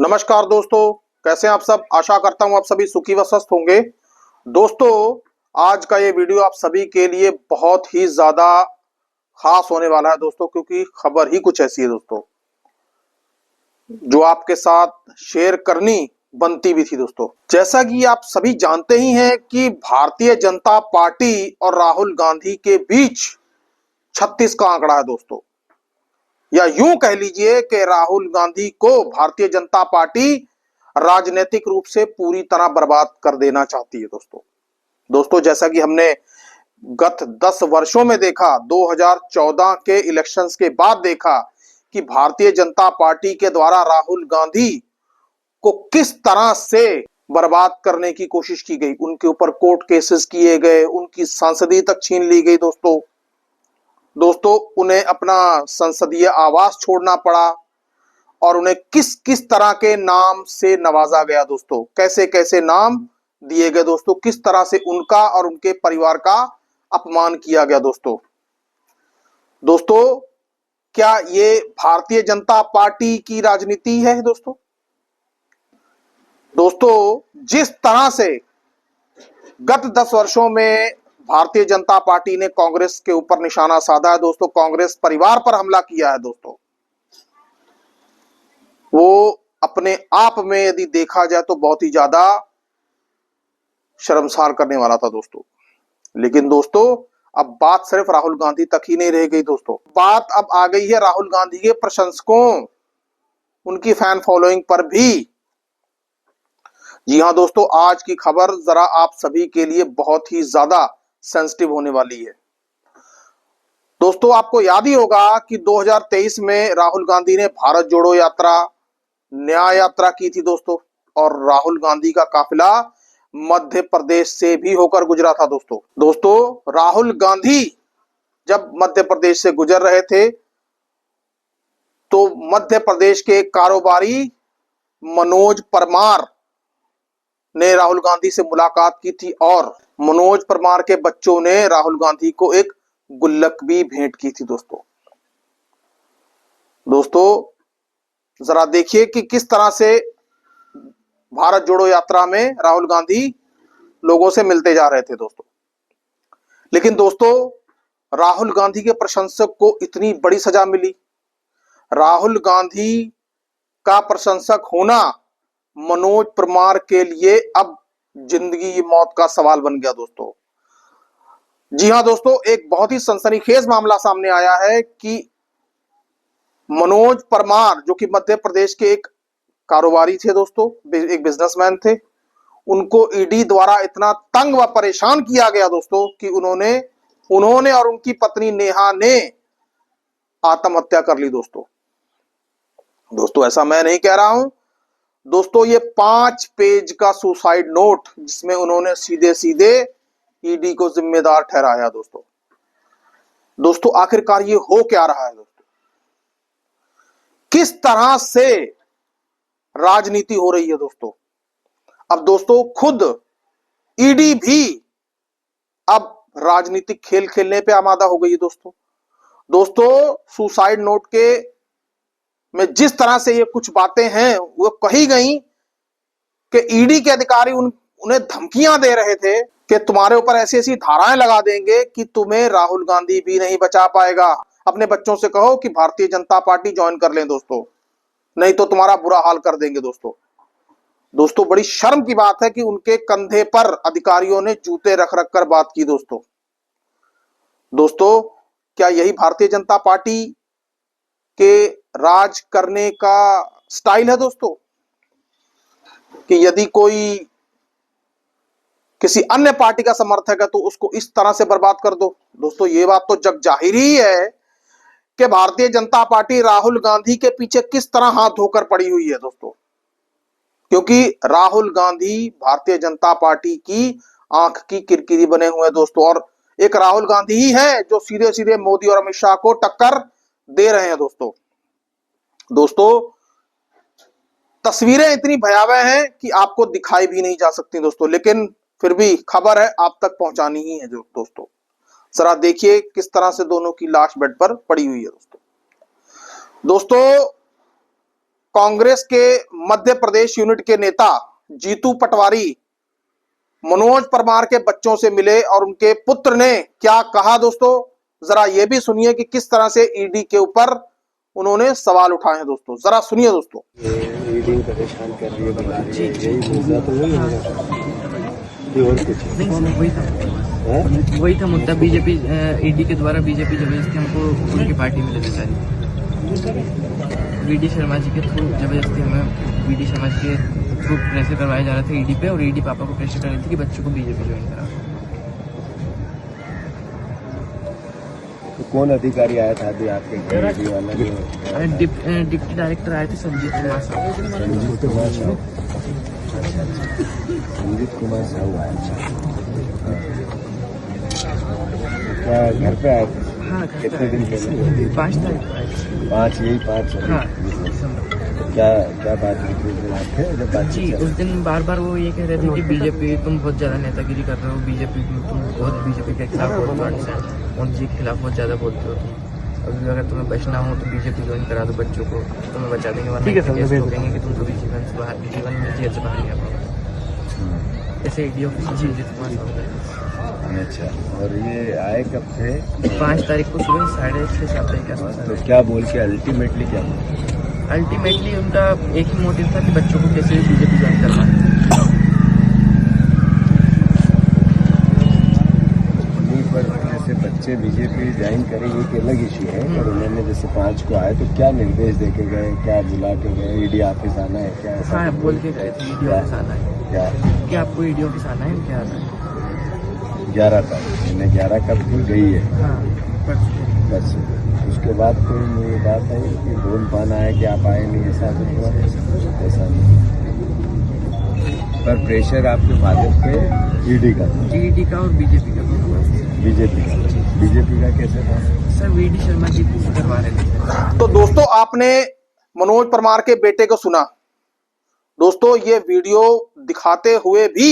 नमस्कार दोस्तों, कैसे हैं आप सब। आशा करता हूं आप सभी सुखी व स्वस्थ होंगे। दोस्तों, आज का ये वीडियो आप सभी के लिए बहुत ही ज्यादा खास होने वाला है दोस्तों, क्योंकि खबर ही कुछ ऐसी है दोस्तों जो आपके साथ शेयर करनी बनती भी थी दोस्तों। जैसा कि आप सभी जानते ही हैं कि भारतीय जनता पार्टी और राहुल गांधी के बीच 36 का आंकड़ा है दोस्तों, या यूं कह लीजिए कि राहुल गांधी को भारतीय जनता पार्टी राजनीतिक रूप से पूरी तरह बर्बाद कर देना चाहती है दोस्तों। दोस्तों, जैसा कि हमने गत 10 वर्षों में देखा, 2014 के इलेक्शंस के बाद देखा कि भारतीय जनता पार्टी के द्वारा राहुल गांधी को किस तरह से बर्बाद करने की कोशिश की गई। उनके ऊपर कोर्ट केसेस किए गए, उनकी सांसदीय तक छीन ली गई दोस्तों, उन्हें अपना संसदीय आवास छोड़ना पड़ा और उन्हें किस किस तरह के नाम से नवाजा गया दोस्तों, कैसे कैसे नाम दिए गए दोस्तों, किस तरह से उनका और उनके परिवार का अपमान किया गया दोस्तों, क्या ये भारतीय जनता पार्टी की राजनीति है दोस्तों, जिस तरह से गत 10 वर्षों में भारतीय जनता पार्टी ने कांग्रेस के ऊपर निशाना साधा है दोस्तों, कांग्रेस परिवार पर हमला किया है दोस्तों, वो अपने आप में यदि देखा जाए तो बहुत ही ज्यादा शर्मसार करने वाला था दोस्तों। लेकिन दोस्तों, अब बात सिर्फ राहुल गांधी तक ही नहीं रह गई दोस्तों, बात अब आ गई है राहुल गांधी के प्रशंसकों, उनकी फैन फॉलोइंग पर भी। जी हां दोस्तों, आज की खबर जरा आप सभी के लिए बहुत ही ज्यादा सेंसिटिव होने वाली है दोस्तों। आपको याद ही होगा कि 2023 में राहुल गांधी ने भारत जोड़ो यात्रा, न्याय यात्रा की थी दोस्तों, और राहुल गांधी का काफिला मध्य प्रदेश से भी होकर गुजरा था दोस्तों, राहुल गांधी जब मध्य प्रदेश से गुजर रहे थे तो मध्य प्रदेश के कारोबारी मनोज परमार ने राहुल गांधी से मुलाकात की थी और मनोज परमार के बच्चों ने राहुल गांधी को एक गुल्लक भी भेंट की थी दोस्तों, जरा देखिए कि किस तरह से भारत जोड़ो यात्रा में राहुल गांधी लोगों से मिलते जा रहे थे दोस्तों। लेकिन दोस्तों, राहुल गांधी के प्रशंसक को इतनी बड़ी सजा मिली। राहुल गांधी का प्रशंसक होना मनोज परमार के लिए अब जिंदगी मौत का सवाल बन गया दोस्तों। जी हां दोस्तों, एक बहुत ही सनसनीखेज मामला सामने आया है कि मनोज परमार, जो कि मध्य प्रदेश के एक कारोबारी थे दोस्तों, एक बिजनेसमैन थे, उनको ईडी द्वारा इतना तंग व परेशान किया गया दोस्तों कि उन्होंने और उनकी पत्नी नेहा ने आत्महत्या कर ली दोस्तों, ऐसा मैं नहीं कह रहा हूं दोस्तों, ये 5 पेज का सुसाइड नोट जिसमें उन्होंने सीधे सीधे ईडी को जिम्मेदार ठहराया दोस्तों, आखिरकार ये हो क्या रहा है दोस्तों, किस तरह से राजनीति हो रही है दोस्तों। अब दोस्तों, खुद ईडी भी अब राजनीतिक खेल खेलने पे आमादा हो गई है दोस्तों, सुसाइड नोट के में जिस तरह से ये कुछ बातें हैं वो कही गई कि ईडी के अधिकारी उन्हें धमकियां दे रहे थे कि तुम्हारे ऊपर ऐसी ऐसी धाराएं लगा देंगे कि तुम्हें राहुल गांधी भी नहीं बचा पाएगा। अपने बच्चों से कहो कि भारतीय जनता पार्टी ज्वाइन कर लें दोस्तों, नहीं तो तुम्हारा बुरा हाल कर देंगे दोस्तों, बड़ी शर्म की बात है कि उनके कंधे पर अधिकारियों ने जूते रख रख कर बात की दोस्तों, क्या यही भारतीय जनता पार्टी के राज करने का स्टाइल है दोस्तों, कि यदि कोई किसी अन्य पार्टी का समर्थक है तो उसको इस तरह से बर्बाद कर दो दोस्तों। ये बात तो जग जाहिर ही है कि भारतीय जनता पार्टी राहुल गांधी के पीछे किस तरह हाथ धोकर पड़ी हुई है दोस्तों, क्योंकि राहुल गांधी भारतीय जनता पार्टी की आंख की किरकिरी बने हुए हैं दोस्तों, और एक राहुल गांधी ही है जो सीधे सीधे मोदी और अमित शाह को टक्कर दे रहे हैं दोस्तों, तस्वीरें इतनी भयावह हैं कि आपको दिखाई भी नहीं जा सकती दोस्तों, लेकिन फिर भी खबर है आप तक पहुंचानी ही है दोस्तों। जरा देखिए किस तरह से दोनों की लाश बेड पर पड़ी हुई है दोस्तों। कांग्रेस के मध्य प्रदेश यूनिट के नेता जीतू पटवारी मनोज परमार के बच्चों से मिले और उनके पुत्र ने क्या कहा दोस्तों, जरा ये भी सुनिए कि किस तरह से ईडी के ऊपर उन्होंने सवाल उठाए हैं दोस्तों, जरा सुनिए दोस्तों। ईडी परेशान कर रही है, बुला रही है, यही मुद्दा तो वही है ये और कुछ नहीं, वही था मुद्दा। बीजेपी ईडी के द्वारा बीजेपी जबरदस्ती हमको उनकी पार्टी में लेना चाहिए। वीडी शर्मा जी के थ्रू जबरदस्ती हमें वीडी शर्मा जी के थ्रू प्रेशर करवाया जा रहा था ईडी पे, और ईडी पापा को प्रेशर कर रही थी कि बच्चों को बीजेपी ज्वाइन करा। तो कौन अधिकारी आया था अभी आपके घर? ईडी वाला डिप्टी डायरेक्टर आए थे संजीत कुमार साहब। संजीत कुमार साहू, संजीत कुमार साहू आया। क्या घर पे आए थे? हाँ, कितने दिन पहले? 5 तारीख को आए थे। 5 यही 5 हाँ, क्या क्या बात हुई थे जब बात जी? उस दिन बार बार वो ये कह रहे थे कि बीजेपी तुम बहुत ज़्यादा नेतागिरी कर रहे हो, बीजेपी तुम बहुत बीजेपी के खिलाफ बहुत लड़ते हैं, मोदी जी के खिलाफ बहुत ज़्यादा बोलते हो तुम। अभी अगर तुम्हें बचना हो तो बीजेपी ज्वाइन करा दो, बच्चों को तुम्हें बचा देंगे, वरना केस ठोकेंगे कि तुम कभी जीवन में जेल से बाहर नहीं आ पाओगे। ऐसे ईडी ऑफिस संजीत कुमार साहब। अच्छा, और ये आए कब थे? 5 तारीख को सुबह 6:30-7 बजे के आसपास। तो क्या बोल के अल्टीमेटली क्या बोल? अल्टीमेटली उनका एक ही मोटिव था कि बच्चों को कैसे बीजेपी ज्वाइन करवाना। पर जैसे बच्चे बीजेपी ज्वाइन करें ये एक अलग इशू है, पर उन्होंने जैसे 5 को आए तो क्या निर्देश दे के गए, क्या बुला के गए? ईडी ऑफिस आना है क्या? हाँ, बोल के गए थे ईडी ऑफिस आना है। क्या कि आपको ईडी ऑफिस आना है, क्या आना है? 11 तारीख, मैंने 11 कब को गई है? हाँ, बस उसके बाद कोई ये बात आई कि बोल पाना है कि आप आए नहीं, ऐसा कुछ हुआ? ऐसा नहीं, पर प्रेशर आपके फादर पे ईडी का? ईडी का और बीजेपी का दोनों। बीजेपी का कैसे था सर? वीडी शर्मा जी करवा रहे थे। तो दोस्तों आपने मनोज परमार के बेटे को सुना। दोस्तों ये वीडियो दिखाते हुए भी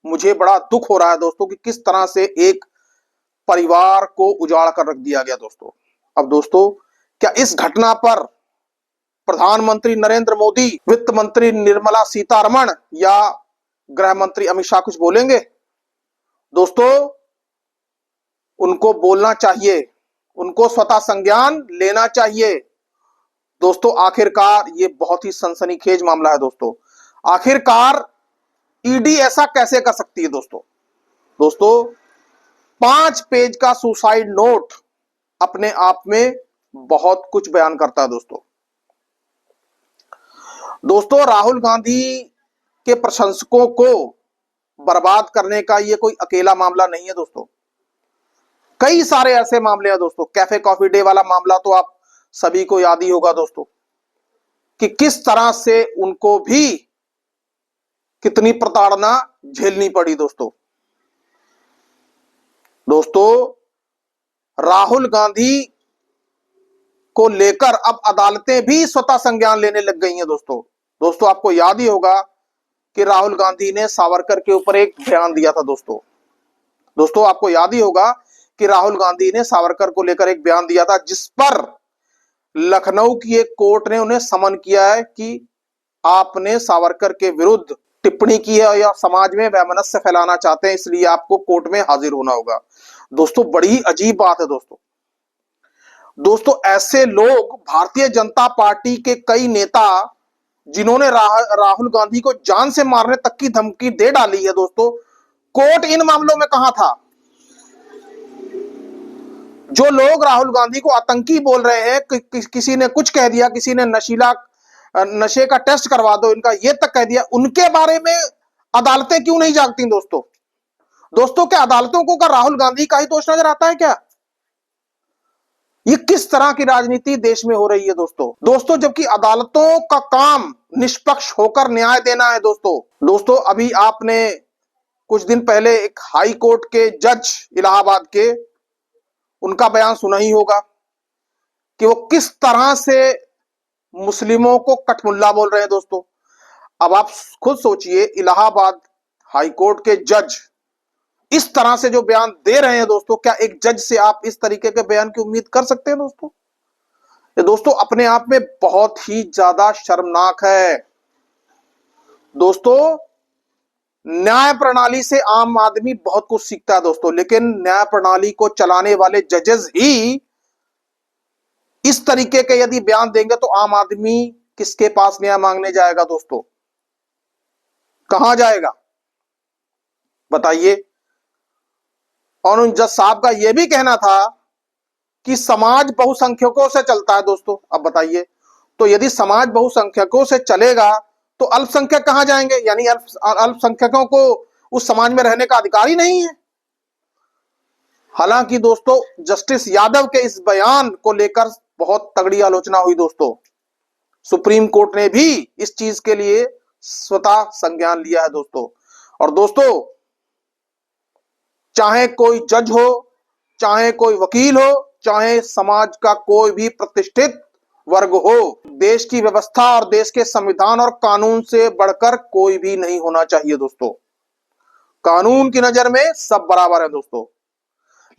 मुझे बड़ा दुख हो रहा है दोस्तों कि किस तरह से एक परिवार को उजाड़ कर रख दिया गया दोस्तों। अब दोस्तों क्या इस घटना पर प्रधानमंत्री नरेंद्र मोदी, वित्त मंत्री निर्मला सीतारमण या गृह मंत्री अमित शाह कुछ बोलेंगे? दोस्तों उनको बोलना चाहिए, उनको स्वतः संज्ञान लेना चाहिए। दोस्तों आखिरकार ये बहुत ही सनसनीखेज मामला है दोस्तों। आखिरकार ईडी ऐसा कैसे कर सकती है दोस्तों? दोस्तों 5 पेज का सुसाइड नोट अपने आप में बहुत कुछ बयान करता है दोस्तों। दोस्तों राहुल गांधी के प्रशंसकों को बर्बाद करने का ये कोई अकेला मामला नहीं है दोस्तों। कई सारे ऐसे मामले हैं दोस्तों। कैफे कॉफी डे वाला मामला तो आप सभी को याद ही होगा दोस्तों कि किस तरह से उनको भी कितनी प्रताड़ना झेलनी पड़ी दोस्तों। दोस्तों राहुल गांधी को लेकर अब अदालतें भी स्वतः संज्ञान लेने लग गई हैं दोस्तों। दोस्तों आपको याद ही होगा कि राहुल गांधी ने सावरकर के ऊपर एक बयान दिया था दोस्तों। दोस्तों आपको याद ही होगा कि राहुल गांधी ने सावरकर को लेकर एक बयान दिया था, जिस पर लखनऊ की एक कोर्ट ने उन्हें समन किया है कि आपने सावरकर के विरुद्ध टिप्पणी की है या समाज में वैमनस्य फैलाना चाहते हैं, इसलिए आपको कोर्ट में हाजिर होना होगा। दोस्तों बड़ी अजीब बात है दोस्तों। दोस्तों ऐसे लोग, भारतीय जनता पार्टी के कई नेता जिन्होंने राहुल गांधी को जान से मारने तक की धमकी दे डाली है दोस्तों, कोर्ट इन मामलों में कहां था? जो लोग राहुल गांधी को आतंकी बोल रहे हैं, किसी ने कुछ कह दिया, किसी ने नशे का टेस्ट करवा दो इनका, ये तक कह दिया, उनके बारे में अदालतें क्यों नहीं जागती दोस्तों? दोस्तों क्या अदालतों को राहुल गांधी का ही दोष नजर आता है क्या? ये किस तरह की राजनीति देश में हो रही है दोस्तों जबकि अदालतों का काम निष्पक्ष होकर न्याय देना है दोस्तों अभी आपने कुछ दिन पहले एक हाई कोर्ट के जज इलाहाबाद के, उनका बयान सुना ही होगा कि वो किस तरह से मुस्लिमों को कठमुल्ला बोल रहे हैं दोस्तों। अब आप खुद सोचिए, इलाहाबाद हाई कोर्ट के जज इस तरह से जो बयान दे रहे हैं दोस्तों, क्या एक जज से आप इस तरीके के बयान की उम्मीद कर सकते हैं दोस्तों? ये दोस्तों अपने आप में बहुत ही ज्यादा शर्मनाक है। दोस्तों न्याय प्रणाली से आम आदमी बहुत कुछ सीखता है दोस्तों, लेकिन न्याय प्रणाली को चलाने वाले जजेस ही इस तरीके के यदि बयान देंगे तो आम आदमी किसके पास न्याय मांगने जाएगा दोस्तों? कहां जाएगा बताइए? और उन जज साहब का यह भी कहना था कि समाज बहुसंख्यकों से चलता है दोस्तों। अब बताइए, तो यदि समाज बहुसंख्यकों से चलेगा तो अल्पसंख्यक कहां जाएंगे? यानी अल्पसंख्यकों को उस समाज में रहने का अधिकार ही नहीं है। हालांकि दोस्तों जस्टिस यादव के इस बयान को लेकर बहुत तगड़ी आलोचना हुई दोस्तों। सुप्रीम कोर्ट ने भी इस चीज के लिए स्वतः संज्ञान लिया है दोस्तों। और दोस्तों चाहे कोई जज हो, चाहे कोई वकील हो, चाहे समाज का कोई भी प्रतिष्ठित वर्ग हो, देश की व्यवस्था और देश के संविधान और कानून से बढ़कर कोई भी नहीं होना चाहिए दोस्तों। कानून की नजर में सब बराबर है दोस्तों।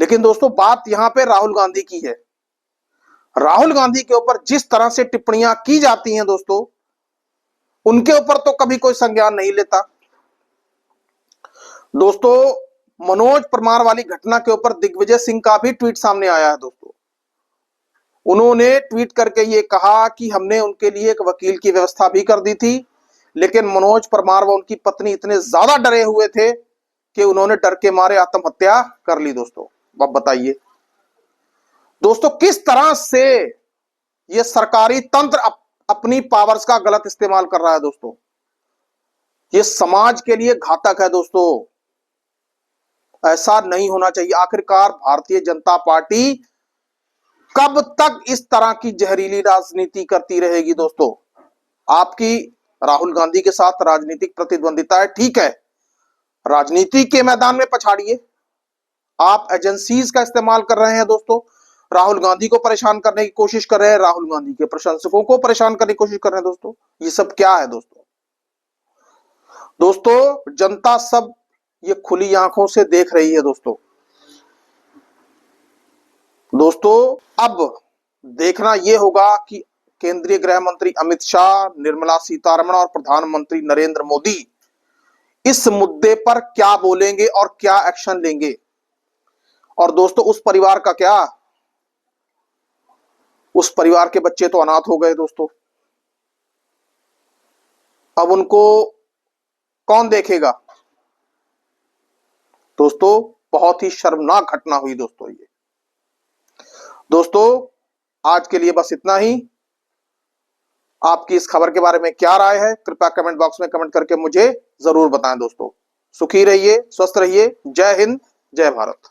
लेकिन दोस्तों बात यहां पे राहुल गांधी की है। राहुल गांधी के ऊपर जिस तरह से टिप्पणियां की जाती हैं दोस्तों, उनके ऊपर तो कभी कोई संज्ञान नहीं लेता दोस्तों। मनोज परमार वाली घटना के ऊपर दिग्विजय सिंह का भी ट्वीट सामने आया है दोस्तों। उन्होंने ट्वीट करके ये कहा कि हमने उनके लिए एक वकील की व्यवस्था भी कर दी थी, लेकिन मनोज परमार व उनकी पत्नी इतने ज्यादा डरे हुए थे कि उन्होंने डर के मारे आत्महत्या कर ली दोस्तों। अब बताइए दोस्तों किस तरह से ये सरकारी तंत्र अपनी पावर्स का गलत इस्तेमाल कर रहा है दोस्तों। ये समाज के लिए घातक है दोस्तों, ऐसा नहीं होना चाहिए। आखिरकार भारतीय जनता पार्टी कब तक इस तरह की जहरीली राजनीति करती रहेगी दोस्तों? आपकी राहुल गांधी के साथ राजनीतिक प्रतिद्वंदिता है, ठीक है, राजनीति के मैदान में पछाड़िए। आप एजेंसीज का इस्तेमाल कर रहे हैं दोस्तों, राहुल गांधी को परेशान करने की कोशिश कर रहे हैं, राहुल गांधी के प्रशंसकों को परेशान करने की कोशिश कर रहे हैं दोस्तों। ये सब क्या है दोस्तों? दोस्तों जनता सब ये खुली आंखों से देख रही है दोस्तों। दोस्तों अब देखना यह होगा कि केंद्रीय गृह मंत्री अमित शाह, निर्मला सीतारमण और प्रधानमंत्री नरेंद्र मोदी इस मुद्दे पर क्या बोलेंगे और क्या एक्शन लेंगे। और दोस्तों उस परिवार का क्या? उस परिवार के बच्चे तो अनाथ हो गए दोस्तों। अब उनको कौन देखेगा दोस्तों? बहुत ही शर्मनाक घटना हुई दोस्तों ये। दोस्तों आज के लिए बस इतना ही। आपकी इस खबर के बारे में क्या राय है कृपया कमेंट बॉक्स में कमेंट करके मुझे जरूर बताएं दोस्तों। सुखी रहिए, स्वस्थ रहिए। जय हिंद, जय भारत।